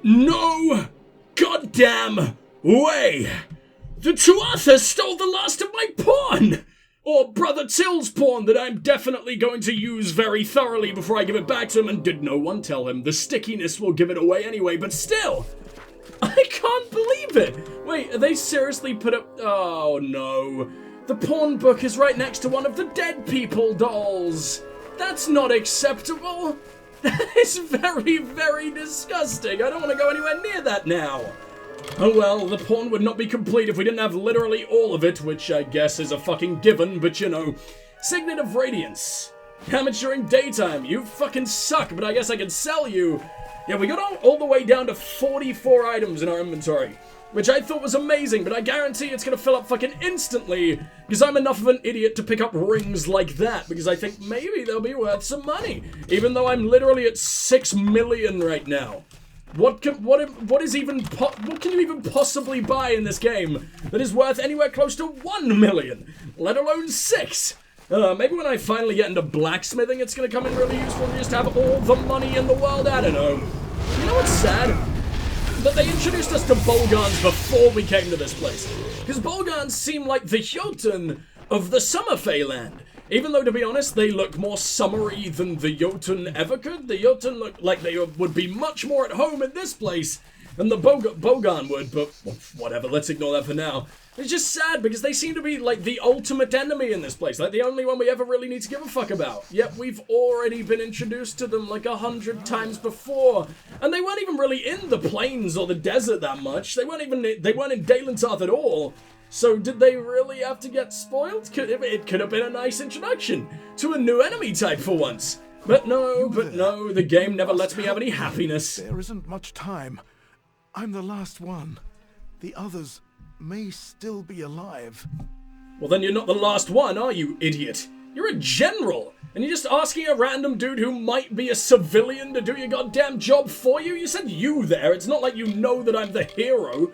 No goddamn way! The Tuatha stole the last of my pawn! Or Brother Till's pawn that I'm definitely going to use very thoroughly before I give it back to him, and did no one tell him? The stickiness will give it away anyway, but still! I can't believe it! Wait, are they seriously put up... Oh no. The pawn book is right next to one of the dead people dolls! That's not acceptable! That is very, very disgusting! I don't want to go anywhere near that now! Oh well, the pawn would not be complete if we didn't have literally all of it, which I guess is a fucking given, but you know. Signet of Radiance. Damage during daytime. You fucking suck, but I guess I can sell you. Yeah, we got all the way down to 44 items in our inventory, which I thought was amazing, but I guarantee it's gonna fill up fucking instantly, because I'm enough of an idiot to pick up rings like that, because I think maybe they'll be worth some money, even though I'm literally at 6 million right now. What can you even possibly buy in this game that is worth anywhere close to 1 million, let alone 6? Maybe when I finally get into blacksmithing, it's gonna come in really useful to just have all the money in the world. I don't know. You know what's sad? That they introduced us to Bolgans before we came to this place. Because Bolgans seem like the Jotun of the Summerfey land. Even though, to be honest, they look more summery than the Jotun ever could. The Jotun look like they would be much more at home in this place than the Bolgan would, but whatever, let's ignore that for now. It's just sad because they seem to be like the ultimate enemy in this place, like the only one we ever really need to give a fuck about. Yet we've already been introduced to them like 100 times before, and they weren't even really in the plains or the desert that much. They weren't in Dalentarth at all. So did they really have to get spoiled? It could have been a nice introduction to a new enemy type for once. But no, the game never lets me have any happiness. There isn't much time. I'm the last one. The others may still be alive. Well, then you're not the last one, are you, idiot? You're a general, and you're just asking a random dude who might be a civilian to do your goddamn job for you? You said you there. It's not like you know that I'm the hero.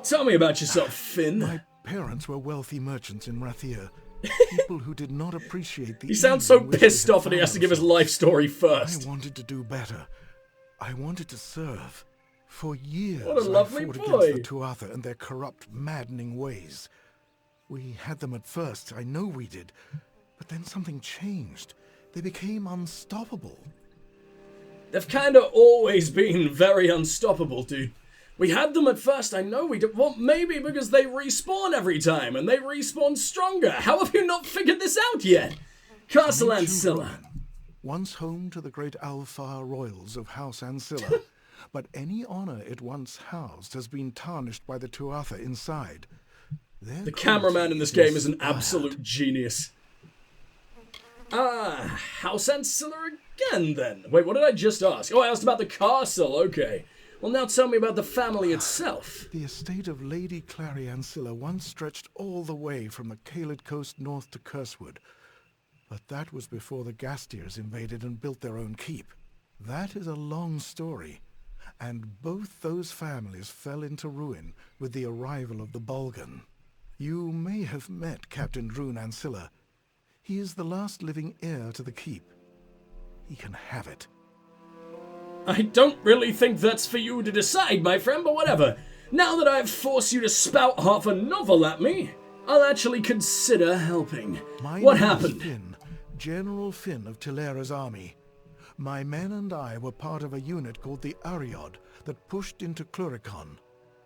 Tell me about yourself, Finn. My parents were wealthy merchants in Rathir. People who did not appreciate the... He sounds so pissed off that he has to give his life story first. I wanted to do better. I wanted to serve. For years, what a lovely I fought boy. against the Tuatha and their corrupt, maddening ways. We had them at first, I know we did. But then something changed. They became unstoppable. They've kind of always been very unstoppable, dude. We had them at first, I know we did. Well, maybe because they respawn every time, and they respawn stronger. How have you not figured this out yet? Castle Ancilla. Once home to the great Alfar royals of House Ancilla, but any honor it once housed has been tarnished by the Tuatha inside. The cameraman in this game is an absolute genius. House Ancilla again, then. Wait, what did I just ask? Oh, I asked about the castle, okay. Well, now tell me about the family itself. The estate of Lady Clary Ancilla once stretched all the way from the Caelid coast north to Cursewood. But that was before the Gastiers invaded and built their own keep. That is a long story, and both those families fell into ruin with the arrival of the Bolgan. You may have met Captain Drune Ancilla. He is the last living heir to the keep. He can have it. I don't really think that's for you to decide, my friend, but whatever. Now that I've forced you to spout half a novel at me, I'll actually consider helping. What happened? Finn, General Finn of Tilera's army. My men and I were part of a unit called the Ariod that pushed into Cluricon,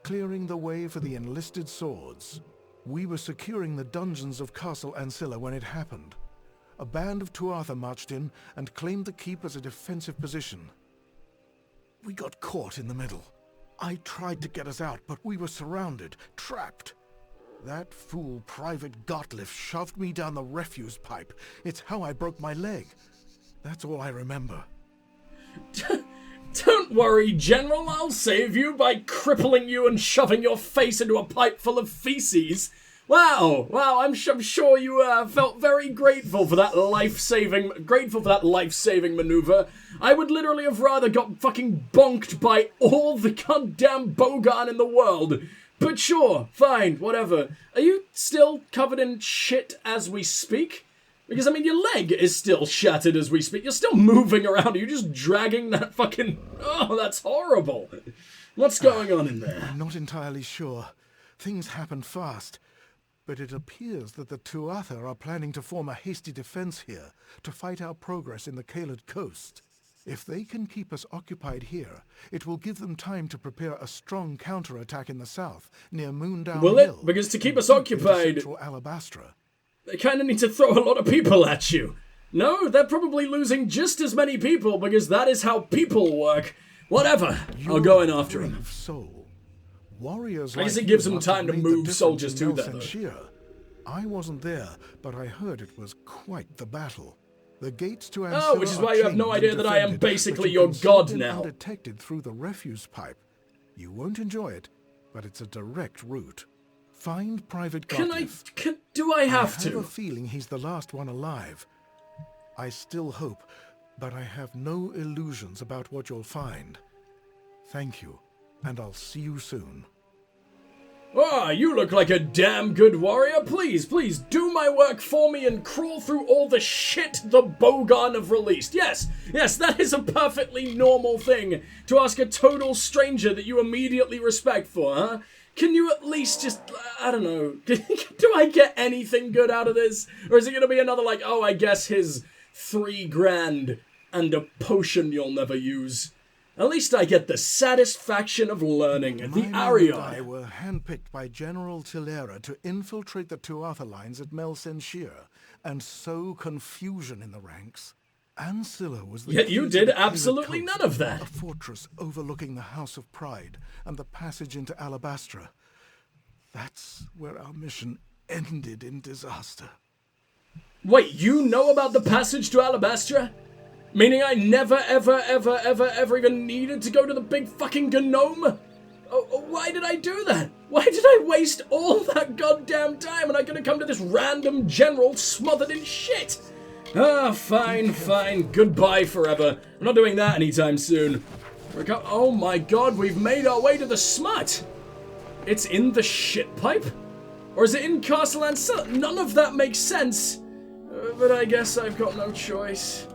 clearing the way for the enlisted swords. We were securing the dungeons of Castle Ancilla when it happened. A band of Tuatha marched in and claimed the keep as a defensive position. We got caught in the middle. I tried to get us out, but we were surrounded, trapped. That fool Private Gottliff shoved me down the refuse pipe. It's how I broke my leg. That's all I remember. Don't worry, General. I'll save you by crippling you and shoving your face into a pipe full of feces. Wow, I'm sure you felt very grateful for that life-saving maneuver. I would literally have rather got fucking bonked by all the goddamn Bogan in the world. But sure, fine, whatever. Are you still covered in shit as we speak? Because, I mean, your leg is still shattered as we speak. You're still moving around. You're just dragging that fucking... Oh, that's horrible. What's going on in there? I'm not entirely sure. Things happen fast. But it appears that the Tuatha are planning to form a hasty defense here to fight our progress in the Kaled coast. If they can keep us occupied here, it will give them time to prepare a strong counterattack in the south, near Moondown Will Hill. it? Because to keep us occupied... Central Alabastra. They kind of need to throw a lot of people at you. No, they're probably losing just as many people because that is how people work. Whatever, I'll go in after him. Soul. Warriors I guess like it gives you them must have time to made the move difference soldiers in to Mel that, though. Senshir. I wasn't there, but I heard it was quite the battle. The gates to Ancilla Oh, which is why you have no chained idea and that I am defended, basically but you your can slip god in now. undetected through the refuse pipe. You won't enjoy it, but it's a direct route. Find Private Gottlieb. Do I have I have a to? feeling he's the last one alive. I still hope, but I have no illusions about what you'll find. Thank you, and I'll see you soon. Ah, you look like a damn good warrior. Please, please, do my work for me and crawl through all the shit the Bogan have released. Yes, that is a perfectly normal thing to ask a total stranger that you immediately respect for, huh? Can you at least just, I don't know, do I get anything good out of this? Or is it going to be another, like, oh, I guess his $3,000 and a potion you'll never use? At least I get the satisfaction of learning. The Arion and I Arion. were handpicked by General Tilera to infiltrate the Tuatha lines at Mel Senshir and sow confusion in the ranks. Ancilla was the Yet key you to did the Kaled absolutely coast, none of that. A fortress overlooking the House of Pride and the passage into Alabastra. That's where our mission ended in disaster. Wait, you know about the passage to Alabastra? Meaning I never, ever even needed to go to the big fucking gnome? Oh, why did I do that? Why did I waste all that goddamn time and I could have come to this random general smothered in shit? Ah, fine. Goodbye forever. I'm not doing that anytime soon. Oh my god, we've made our way to the smut. It's in the shit pipe? Or is it in Castle Ancilla? None of that makes sense. But I guess I've got no choice.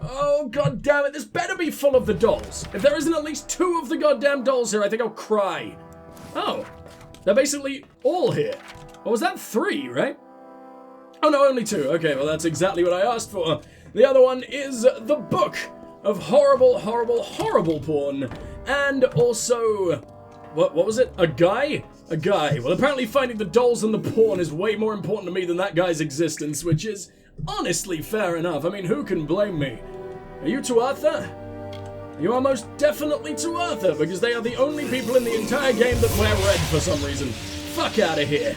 Oh, god damn it, this better be full of the dolls. If there isn't at least 2 of the goddamn dolls here, I think I'll cry. Oh, they're basically all here. Or was that 3, right? Oh no, only 2. Okay, well that's exactly what I asked for. The other one is the Book of Horrible Porn. And also, what was it? A guy? A guy. Well, apparently finding the dolls and the porn is way more important to me than that guy's existence, which is honestly fair enough. I mean, who can blame me? Are you Tuatha? You are most definitely Tuatha, because they are the only people in the entire game that wear red for some reason. Fuck out of here.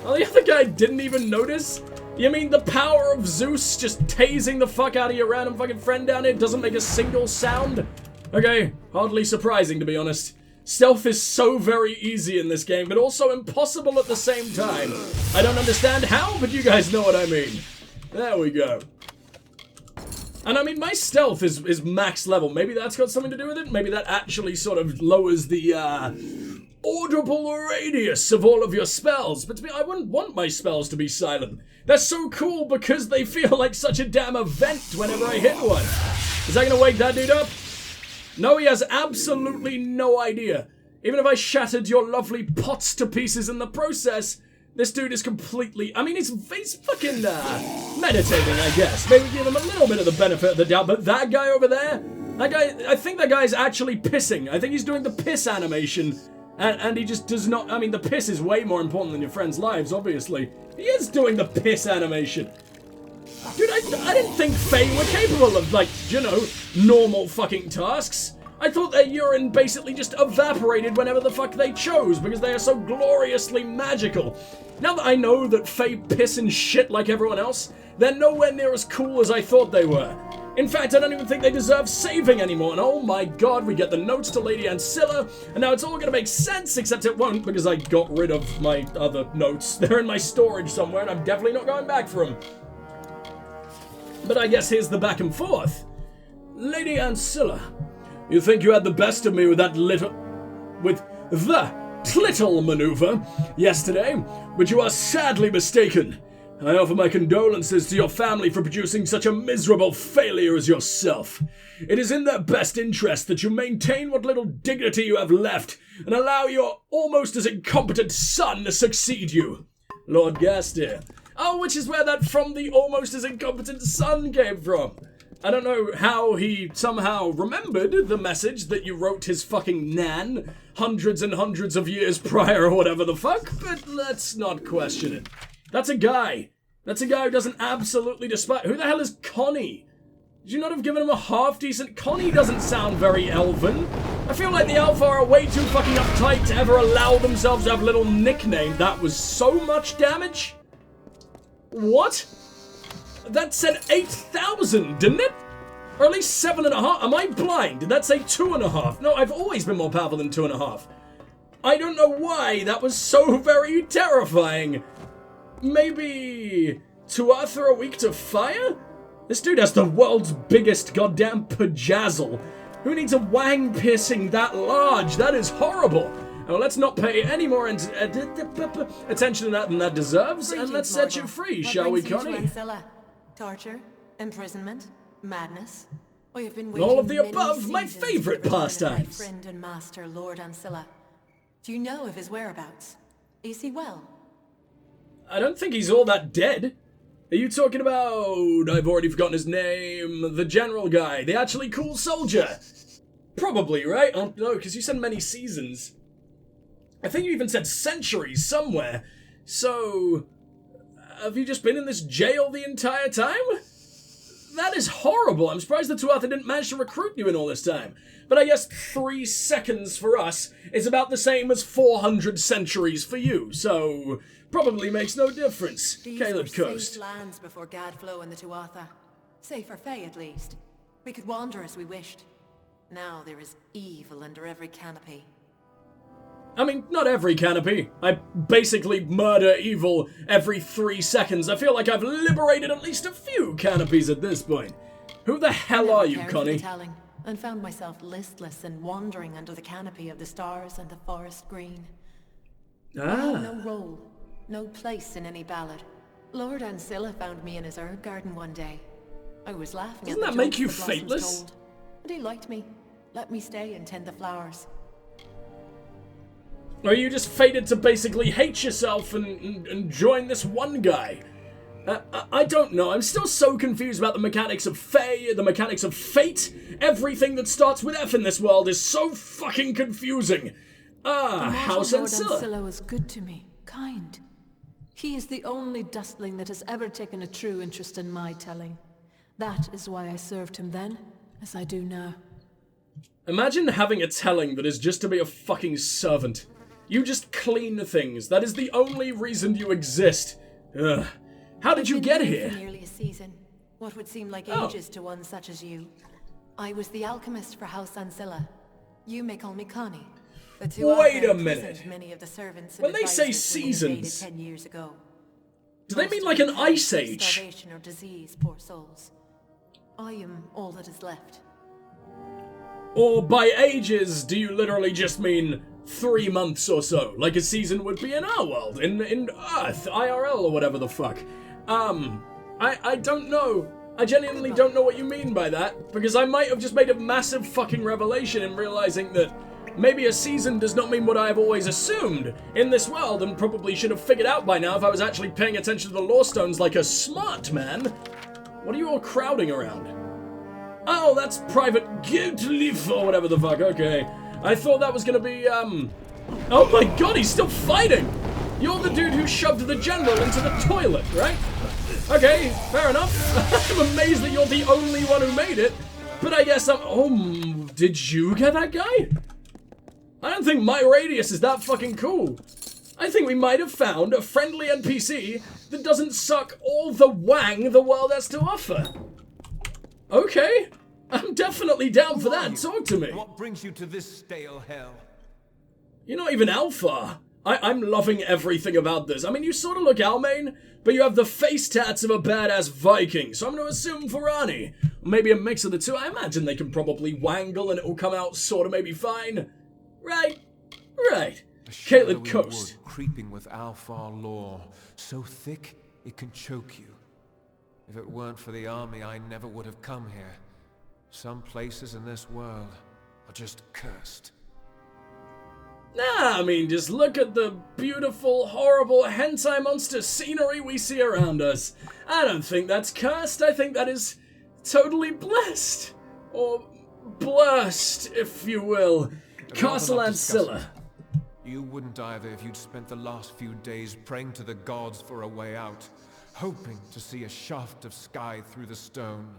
Well, the other guy didn't even notice? You mean the power of Zeus just tasing the fuck out of your random fucking friend down here doesn't make a single sound? Okay, hardly surprising to be honest. Stealth is so very easy in this game, but also impossible at the same time. I don't understand how, but you guys know what I mean. There we go. And I mean, my stealth is max level. Maybe that's got something to do with it. Maybe that actually sort of lowers the audible radius of all of your spells. But to me, I wouldn't want my spells to be silent. They're so cool because they feel like such a damn event whenever I hit one. Is that gonna wake that dude up? No, he has absolutely no idea. Even if I shattered your lovely pots to pieces in the process, this dude is completely... I mean, he's fucking meditating, I guess. Maybe give him a little bit of the benefit of the doubt, but that guy over there, that guy, I think that guy's actually pissing. I think he's doing the piss animation, and he just does not... I mean, the piss is way more important than your friends' lives, obviously. He is doing the piss animation. Dude, I didn't think Fae were capable of, like, you know, normal fucking tasks. I thought their urine basically just evaporated whenever the fuck they chose because they are so gloriously magical. Now that I know that Fae piss and shit like everyone else, they're nowhere near as cool as I thought they were. In fact, I don't even think they deserve saving anymore, and oh my god, we get the notes to Lady Ancilla, and now it's all gonna make sense, except it won't because I got rid of my other notes. They're in my storage somewhere, and I'm definitely not going back for them. But I guess here's the back and forth. Lady Ancilla, you think you had the best of me with the little maneuver yesterday, but you are sadly mistaken. I offer my condolences to your family for producing such a miserable failure as yourself. It is in their best interest that you maintain what little dignity you have left and allow your almost as incompetent son to succeed you. Lord Gastier. Oh, which is where that from the almost as incompetent son came from. I don't know how he somehow remembered the message that you wrote his fucking nan hundreds and hundreds of years prior or whatever the fuck, but let's not question it. That's a guy. That's a guy who doesn't absolutely despise... Who the hell is Connie? Did you not have given him a half-decent... Connie doesn't sound very elven. I feel like the Alpha are way too fucking uptight to ever allow themselves to have a little nickname. That was so much damage? What? That said 8,000, didn't it? Or at least 7.5. Am I blind? Did that say 2.5? No, I've always been more powerful than 2.5. I don't know why that was so very terrifying. Maybe Tuatha are weak to fire? This dude has the world's biggest goddamn pajazzle. Who needs a wang piercing that large? That is horrible. Well, let's not pay any more attention to that than that deserves, and let's set you free, shall we, Connie? Torture, imprisonment, madness. I have been all of the above, my favorite pastimes. My friend and master, Lord Ancilla. Do you know of his whereabouts? Is he well? I don't think he's all that dead. Are you talking about... I've already forgotten his name. The general guy. The actually cool soldier. Probably, right? Oh, no, because you said many seasons. I think you even said centuries somewhere. So... have you just been in this jail the entire time? That is horrible. I'm surprised the Tuatha didn't manage to recruit you in all this time. But I guess 3 seconds for us is about the same as 400 centuries for you, so probably makes no difference. Caleb Coast. Safe lands before Gadflow and the Tuatha. Safe for Fae, at least. We could wander as we wished. Now there is evil under every canopy. I mean, not every canopy. I basically murder evil every 3 seconds. I feel like I've liberated at least a few canopies at this point. Who the hell are you, Connie? And found myself listless and wandering under the canopy of the stars and the forest green. I had no role, no place in any ballad. Lord Ancilla found me in his herb garden one day. I was laughing Doesn't at the that make you jokes the blossoms fateless? told, and he liked me, let me stay and tend the flowers. Or are you just fated to basically hate yourself and join this one guy? I don't know. I'm still so confused about the mechanics of Fae, the mechanics of fate. Everything that starts with F in this world is so fucking confusing. House Ancilla. Lord Ancilla was good to me, kind. He is the only dustling that has ever taken a true interest in my telling. That is why I served him then, as I do now. Imagine having a telling that is just to be a fucking servant. You just clean things. That is the only reason you exist. Ugh. How did you get here? For nearly a season. What would seem like ages to one such as you. I was the alchemist for House Ancilla. You may call me Connie. Wait a minute. Many of the servants when they say seasons, 10 years ago. Do they mean like an ice age? Starvation or disease, poor souls. I am all that is left. Or by ages, do you literally just mean 3 months or so, like a season would be in our world, in Earth, IRL or whatever the fuck? I don't know. I genuinely don't know what you mean by that, because I might have just made a massive fucking revelation in realizing that maybe a season does not mean what I have always assumed in this world, and probably should have figured out by now if I was actually paying attention to the lore stones like a smart man. What are you all crowding around? Oh, that's Private Gitleaf or whatever the fuck, okay. I thought that was gonna be, Oh my god, he's still fighting! You're the dude who shoved the general into the toilet, right? Okay, fair enough. I'm amazed that you're the only one who made it. But I guess oh, did you get that guy? I don't think my radius is that fucking cool. I think we might have found a friendly NPC that doesn't suck all the wang the world has to offer. Okay, I'm definitely down for that. Talk to me. What brings you to this stale hell? You're not even Alpha. I'm loving everything about this. I mean, you sort of look Almain, but you have the face tats of a badass Viking, so I'm going to assume Varani. Or maybe a mix of the two. I imagine they can probably wangle and it will come out sort of maybe fine. Right. Right. Caitlin Coast. Creeping with Alfar lore, so thick It can choke you. If it weren't for the army, I never would have come here. Some places in this world are just cursed. Nah, I mean, just look at the beautiful, horrible hentai monster scenery we see around us. I don't think that's cursed. I think that is totally blessed. Or blessed, if you will. Castle Ancilla. You wouldn't either if you'd spent the last few days praying to the gods for a way out, hoping to see a shaft of sky through the stone.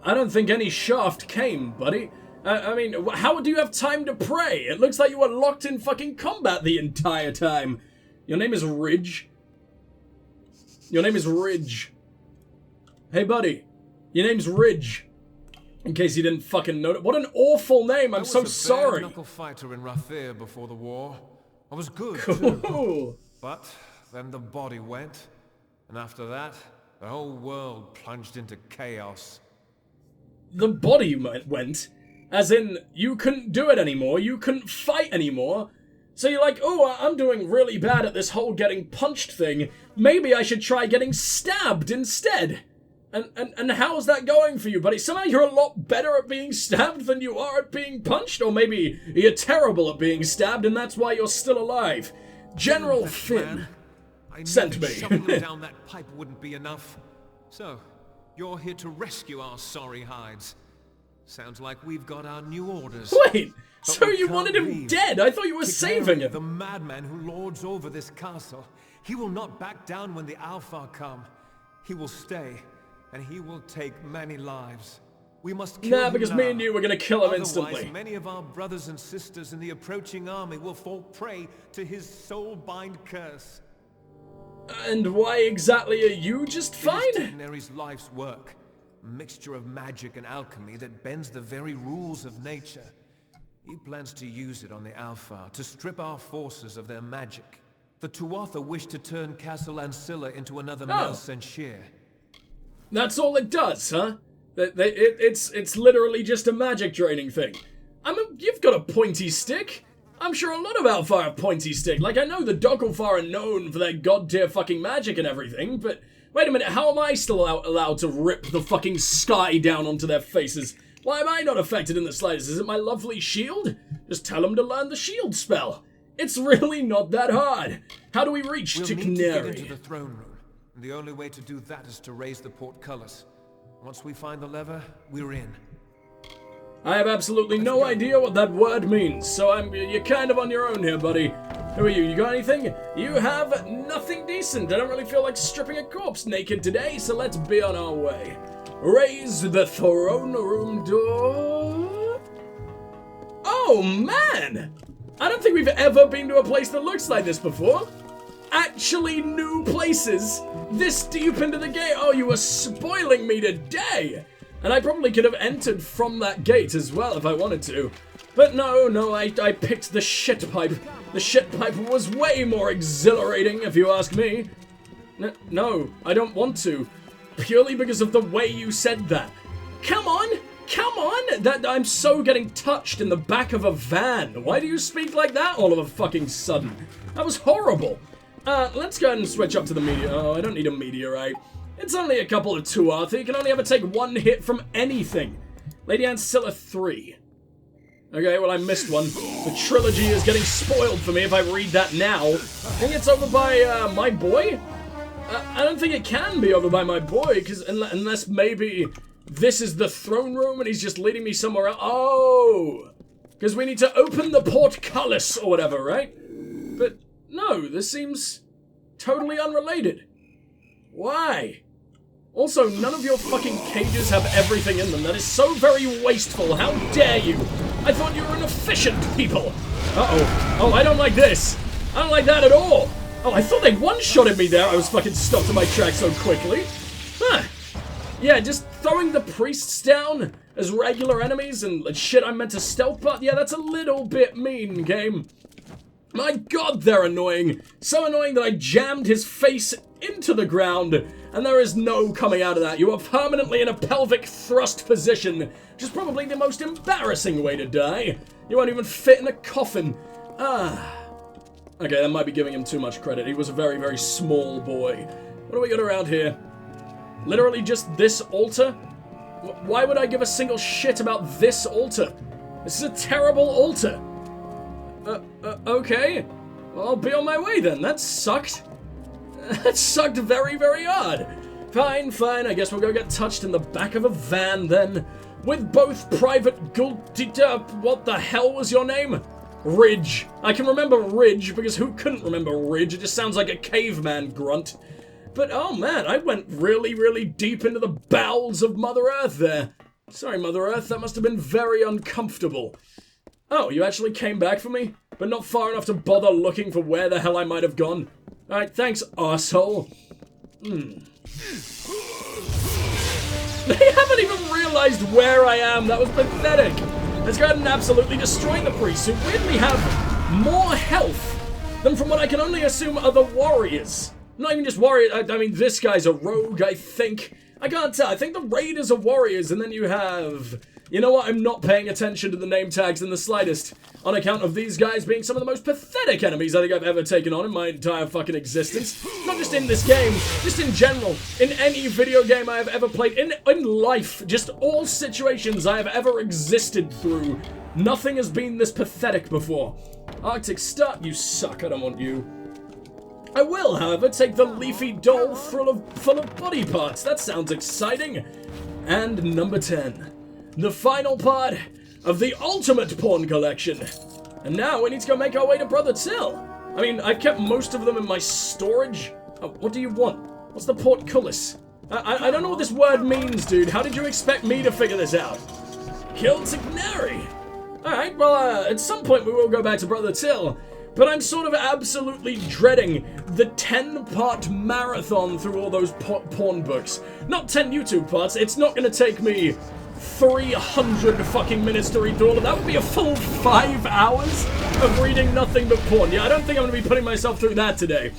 I don't think any shaft came, buddy. I mean, how do you have time to pray? It looks like you were locked in fucking combat the entire time. Your name is Ridge? Your name is Ridge. Hey, buddy. Your name's Ridge. In case you didn't fucking know it. What an awful name. I'm so sorry. I was a bare-knuckle fighter in Rathir before the war. I was good, cool. Too. But then the body went. And after that, the whole world plunged into chaos. The body went? As in, you couldn't do it anymore, you couldn't fight anymore. So you're like, oh, I'm doing really bad at this whole getting punched thing. Maybe I should try getting stabbed instead. And how's that going for you, buddy? Somehow you're a lot better at being stabbed than you are at being punched? Or maybe you're terrible at being stabbed and that's why you're still alive. General Finn sent me. Shoving them down that pipe wouldn't be enough. So, you're here to rescue our sorry hides. Sounds like we've got our new orders. Wait, so you wanted him dead? I thought you were saving him. The madman who lords over this castle. He will not back down when the Alfar come. He will stay, and he will take many lives. We must kill him because now. Me and you were gonna kill him Otherwise, instantly. Many of our brothers and sisters in the approaching army will fall prey to his soul-bind curse. And why exactly are you just fine? Destinies' life's work. A mixture of magic and alchemy that bends the very rules of nature. He plans to use it on the Alfar to strip our forces of their magic. The Tuatha wish to turn Castle Ancilla into another Mel Senshir. That's all it does, huh? It's literally just a magic draining thing. You've got a pointy stick. I'm sure a lot of Alfar have pointy stick. Like, I know the Dokkalfar are known for their god-tier fucking magic and everything, but wait a minute, how am I still allowed to rip the fucking sky down onto their faces? Why am I not affected in the slightest? Is it my lovely shield? Just tell them to learn the shield spell. It's really not that hard. How do we reach to Canary? We'll need to get into the throne room. And the only way to do that is to raise the portcullis. Once we find the lever, we're in. I have absolutely no idea what that word means, so you're kind of on your own here, buddy. Who are you? You got anything? You have nothing decent. I don't really feel like stripping a corpse naked today, so let's be on our way. Raise the throne room door. Oh, man! I don't think we've ever been to a place that looks like this before. Actually new places this deep into the game. Oh, you were spoiling me today. And I probably could have entered from that gate as well if I wanted to. But no, I picked the shit pipe. The shit pipe was way more exhilarating, if you ask me. No, I don't want to. Purely because of the way you said that. Come on! I'm so getting touched in the back of a van. Why do you speak like that all of a fucking sudden? That was horrible. Let's go ahead and switch up to the meteor. Oh, I don't need a meteorite. It's only a couple of Tuatha. You can only ever take one hit from anything. Lady Ancilla 3. Okay, well, I missed one. The trilogy is getting spoiled for me if I read that now. I think it's over by, my boy? I don't think it can be over by my boy, because unless maybe this is the throne room and he's just leading me somewhere else. Oh! Because we need to open the portcullis or whatever, right? But no, this seems totally unrelated. Why? Also, none of your fucking cages have everything in them. That is so very wasteful. How dare you? I thought you were an efficient people. Uh-oh. Oh, I don't like this. I don't like that at all. Oh, I thought they one-shotted me there. I was fucking stopped in my tracks so quickly. Huh. Yeah, just throwing the priests down as regular enemies and shit I'm meant to stealth, but yeah, that's a little bit mean, game. My god, they're annoying. So annoying that I jammed his face into the ground, and there is no coming out of that. You are permanently in a pelvic thrust position, which is probably the most embarrassing way to die. You won't even fit in a coffin. Okay, that might be giving him too much credit. He was a very, very small boy. What do we got around here? Literally just this altar? Why would I give a single shit about this altar? This is a terrible altar. Okay. Well, I'll be on my way then. That sucked. That sucked very, very hard. Fine, fine. I guess we'll go get touched in the back of a van then. With both Private what the hell was your name? Ridge. I can remember Ridge because who couldn't remember Ridge? It just sounds like a caveman grunt. But oh man, I went really, really deep into the bowels of Mother Earth there. Sorry, Mother Earth, that must have been very uncomfortable. Oh, you actually came back for me? But not far enough to bother looking for where the hell I might have gone. Alright, thanks, arsehole. They haven't even realized where I am. That was pathetic. Let's go ahead and absolutely destroy the priests, who weirdly have more health than from what I can only assume are the warriors. Not even just warriors. I mean, this guy's a rogue, I think. I can't tell. I think the raiders are warriors, and then you have... You know what? I'm not paying attention to the name tags in the slightest, on account of these guys being some of the most pathetic enemies I think I've ever taken on in my entire fucking existence. Not just in this game, just in general. In any video game I have ever played. In life. Just all situations I have ever existed through. Nothing has been this pathetic before. Arctic Star, you suck. I don't want you. I will, however, take the leafy doll full of body parts. That sounds exciting. And number 10. The final part of the ultimate porn collection. And now we need to go make our way to Brother Till. I mean, I've kept most of them in my storage. Oh, what do you want? What's the portcullis? I don't know what this word means, dude. How did you expect me to figure this out? Killed Signari. Alright, well, at some point we will go back to Brother Till. But I'm sort of absolutely dreading the 10-part marathon through all those porn books. Not 10 YouTube parts. It's not going to take me 300 fucking minutes to read through all of that. Would be a full 5 hours of reading nothing but porn. Yeah, I don't think I'm going to be putting myself through that today.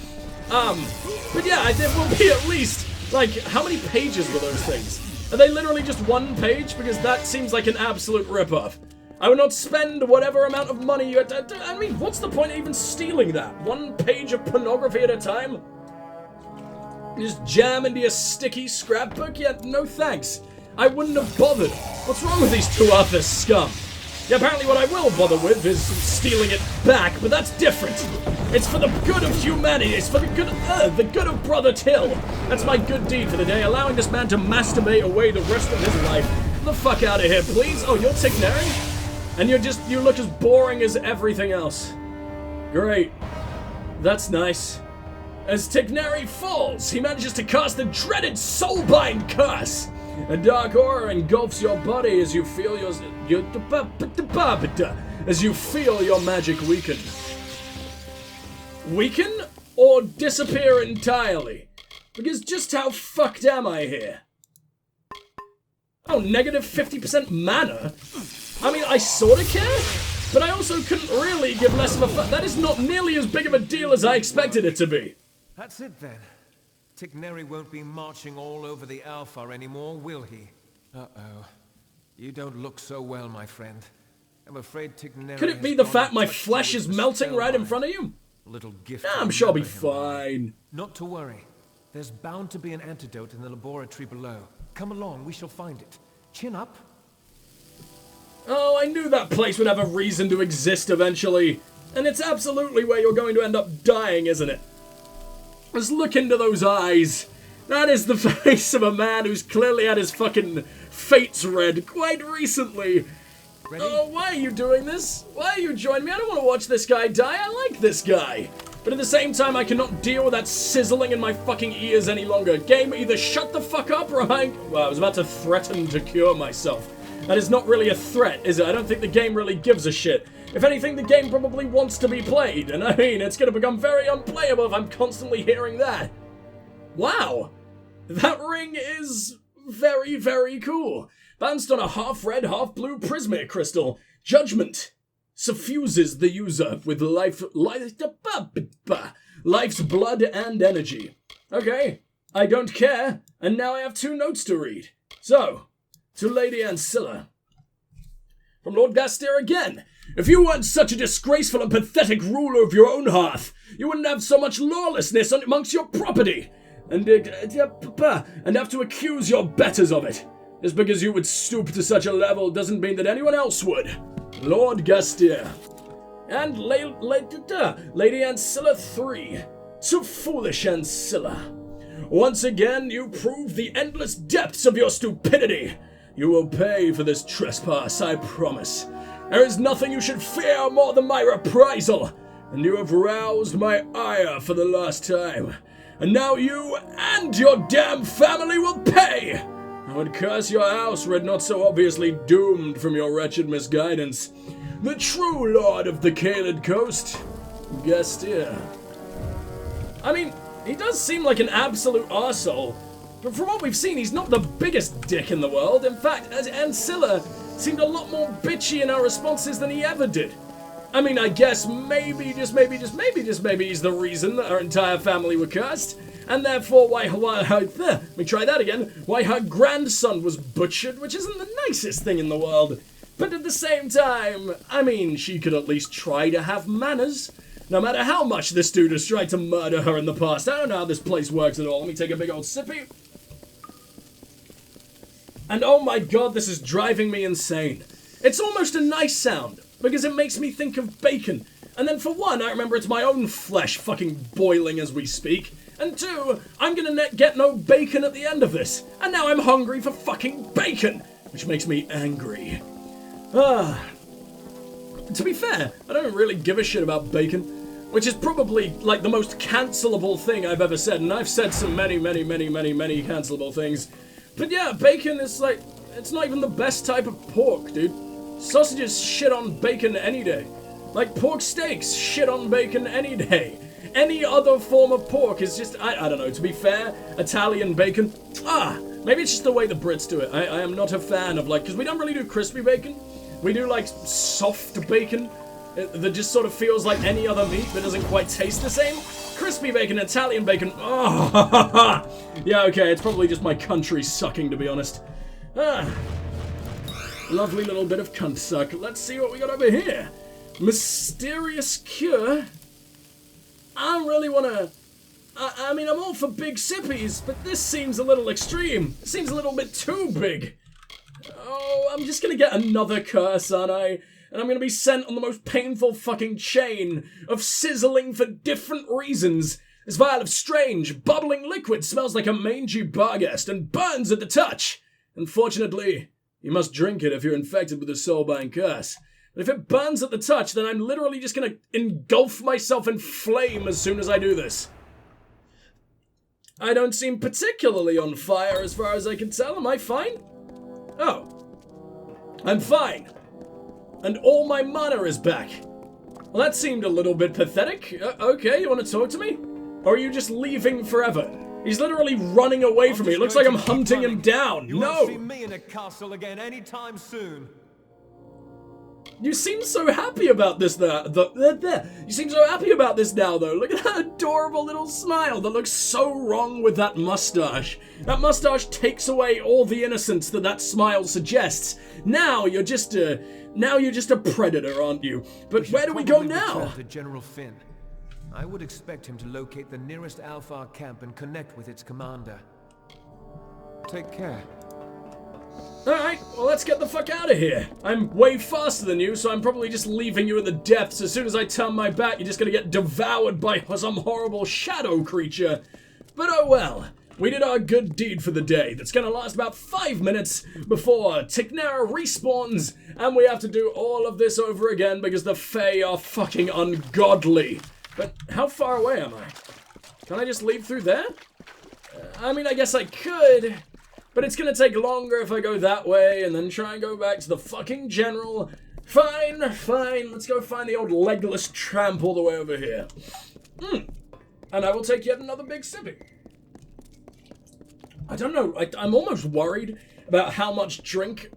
But yeah, there will be at least, like, how many pages were those things? Are they literally just one page? Because that seems like an absolute ripoff. I would not spend whatever amount of money you had to, I mean, what's the point of even stealing that? One page of pornography at a time? You just jam into your sticky scrapbook? Yeah, no thanks. I wouldn't have bothered. What's wrong with these two Arthur scum? Yeah, apparently what I will bother with is stealing it back, but that's different. It's for the good of humanity. It's for the good of Brother Till. That's my good deed for the day, allowing this man to masturbate away the rest of his life. Get the fuck out of here, please. Oh, you're Tigneri? And you look as boring as everything else. Great. That's nice. As Tigneri falls, he manages to cast the dreaded Soulbind curse. A dark aura engulfs your body as you feel your magic weaken. Weaken or disappear entirely? Because just how fucked am I here? Oh, negative 50% mana? I mean, I sorta care, but I also couldn't really give less of a fuck. That is not nearly as big of a deal as I expected it to be. That's it then. Tigneri won't be marching all over the Alpha anymore, will he? Uh-oh. You don't look so well, my friend. I'm afraid Tigneri... Could it be the fact my flesh is melting right in front of you? Little gift. I'm sure I'll be fine. Not to worry. There's bound to be an antidote in the laboratory below. Come along, we shall find it. Chin up. Oh, I knew that place would have a reason to exist eventually. And it's absolutely where you're going to end up dying, isn't it? Just look into those eyes. That is the face of a man who's clearly had his fucking fates read quite recently. Ready? Oh, why are you doing this? Why are you joining me? I don't want to watch this guy die. I like this guy. But at the same time, I cannot deal with that sizzling in my fucking ears any longer. Game, either shut the fuck up or well, I was about to threaten to cure myself. That is not really a threat, is it? I don't think the game really gives a shit. If anything, the game probably wants to be played, and I mean, it's gonna become very unplayable if I'm constantly hearing that. Wow! That ring is very, very cool. Bounced on a half-red, half-blue prismatic crystal. Judgment suffuses the user with life's blood and energy. Okay, I don't care, and now I have 2 notes to read. So, to Lady Ancilla. From Lord Gastier again. If you weren't such a disgraceful and pathetic ruler of your own hearth, you wouldn't have so much lawlessness amongst your property. and have to accuse your betters of it. Just because you would stoop to such a level doesn't mean that anyone else would. Lord Gastier. And Lady Ancilla 3. So foolish, Ancilla. Once again, you prove the endless depths of your stupidity. You will pay for this trespass, I promise. There is nothing you should fear more than my reprisal, and you have roused my ire for the last time. And now you and your damn family will pay! I would curse your house were it not so obviously doomed from your wretched misguidance. The true lord of the Caelid Coast, Gastier. I mean, he does seem like an absolute arsehole, but from what we've seen, he's not the biggest dick in the world. In fact, Ancilla seemed a lot more bitchy in her responses than he ever did. I mean, I guess maybe, just maybe he's the reason that her entire family were cursed, and therefore why her grandson was butchered, which isn't the nicest thing in the world. But at the same time, I mean, she could at least try to have manners. No matter how much this dude has tried to murder her in the past. I don't know how this place works at all. Let me take a big old sippy. And oh my god, this is driving me insane. It's almost a nice sound, because it makes me think of bacon. And then for one, I remember it's my own flesh fucking boiling as we speak. And two, I'm gonna get no bacon at the end of this. And now I'm hungry for fucking bacon, which makes me angry. To be fair, I don't really give a shit about bacon, which is probably like the most cancelable thing I've ever said, and I've said some many cancelable things. But yeah, bacon is like, it's not even the best type of pork, dude. Sausages shit on bacon any day. Like pork steaks shit on bacon any day. Any other form of pork is just, I don't know, to be fair, Italian bacon, maybe it's just the way the Brits do it. I am not a fan of like, because we don't really do crispy bacon. We do like soft bacon that just sort of feels like any other meat but doesn't quite taste the same. Crispy bacon, Italian bacon, yeah, okay, it's probably just my country sucking, to be honest. Lovely little bit of cunt suck. Let's see what we got over here. Mysterious cure. I don't really want to... I mean, I'm all for big sippies, but this seems a little extreme. It seems a little bit too big. Oh, I'm just gonna get another curse, aren't I? And I'm gonna be sent on the most painful fucking chain of sizzling for different reasons. This vial of strange, bubbling liquid smells like a mangy barghest and burns at the touch. Unfortunately, you must drink it if you're infected with a soulbind curse. But if it burns at the touch, then I'm literally just gonna engulf myself in flame as soon as I do this. I don't seem particularly on fire as far as I can tell. Am I fine? Oh. I'm fine. And all my mana is back. Well, that seemed a little bit pathetic. Okay, you want to talk to me? Or are you just leaving forever? He's literally running away from me. It looks like I'm hunting him down. You won't see me in a castle again anytime soon. You seem so happy about this You seem so happy about this now, though. Look at that adorable little smile that looks so wrong with that mustache. That mustache takes away all the innocence that smile suggests. Now you're just a predator, aren't you? But where do we go now? Return to General Finn. I would expect him to locate the nearest Alfar camp and connect with its commander. Take care. Alright, well let's get the fuck out of here. I'm way faster than you, so I'm probably just leaving you in the depths. As soon as I turn my back, you're just gonna get devoured by some horrible shadow creature. But oh well, we did our good deed for the day. That's gonna last about 5 minutes before Tiknera respawns, and we have to do all of this over again because the Fae are fucking ungodly. But how far away am I? Can I just leave through there? I mean, I guess I could... But it's gonna take longer if I go that way and then try and go back to the fucking general. Fine. Let's go find the old legless tramp all the way over here. And I will take yet another big sippy. I don't know. I'm almost worried about how much drink.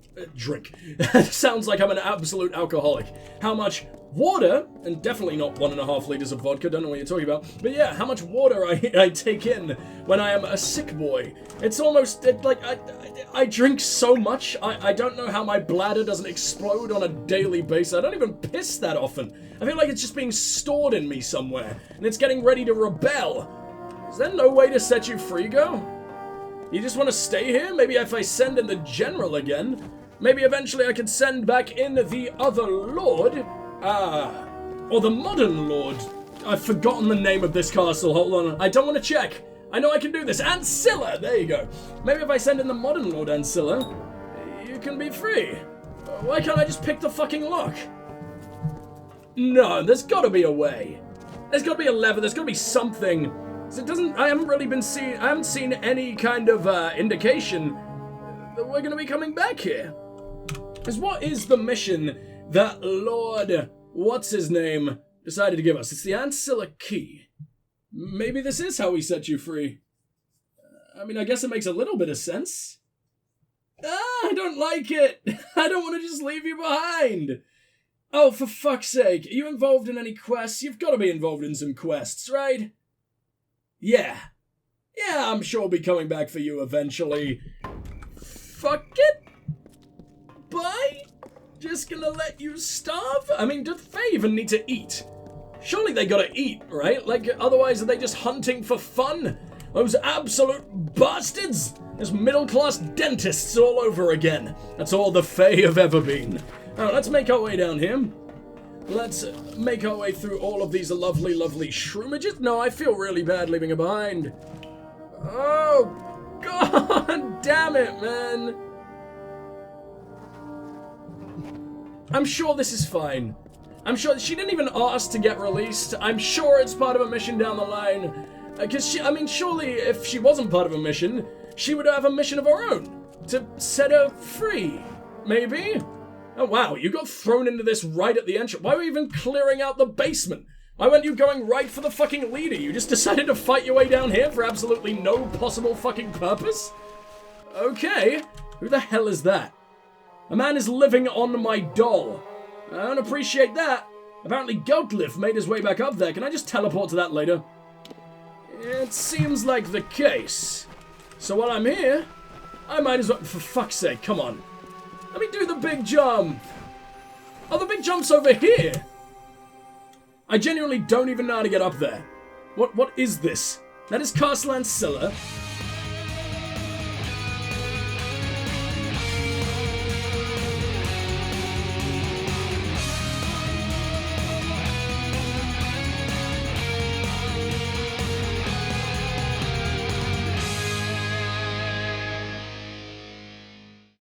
Sounds like I'm an absolute alcoholic. How much water, and definitely not 1.5 liters of vodka, don't know what you're talking about, but yeah, how much water I take in when I am a sick boy. It's almost like I drink so much, I don't know how my bladder doesn't explode on a daily basis. I don't even piss that often. I feel like it's just being stored in me somewhere, and it's getting ready to rebel. Is there no way to set you free, Go? You just want to stay here? Maybe if I send in the general again, maybe eventually I could send back in the other lord? Or the modern lord. I've forgotten the name of this castle. Hold on. I don't want to check. I know I can do this. Ancilla! There you go. Maybe if I send in the modern lord Ancilla, you can be free. Why can't I just pick the fucking lock? No, there's gotta be a way. There's gotta be a lever. There's gotta be something. I haven't seen any kind of indication that we're gonna be coming back here. Because what is the mission that Lord what's-his-name decided to give us? It's the Ancilla key. Maybe this is how we set you free. I mean, I guess it makes a little bit of sense. I don't like it. I don't want to just leave you behind. Oh, for fuck's sake. Are you involved in any quests? You've got to be involved in some quests, right? Yeah. Yeah, I'm sure I'll be coming back for you eventually. Fuck it. Bye. Just gonna let you starve? I mean, do they even need to eat? Surely they gotta eat, right? Like, otherwise are they just hunting for fun? Those absolute bastards! There's middle-class dentists all over again. That's all the Fae have ever been. Now, let's make our way down here. Let's make our way through all of these lovely, lovely shroomages. No, I feel really bad leaving it behind. Oh, god damn it, man. I'm sure this is fine. I'm sure she didn't even ask to get released. I'm sure it's part of a mission down the line. Because I mean, surely if she wasn't part of a mission, she would have a mission of her own to set her free. Maybe? Oh wow, you got thrown into this right at the entrance. Why were you even clearing out the basement? Why weren't you going right for the fucking leader? You just decided to fight your way down here for absolutely no possible fucking purpose? Okay, who the hell is that? A man is living on my doll. I don't appreciate that. Apparently Dokkalfar made his way back up there. Can I just teleport to that later? It seems like the case. So while I'm here, I might as well... For fuck's sake, come on. Let me do the big jump. Oh, the big jump's over here. I genuinely don't even know how to get up there. What is this? That is Castle Ancilla.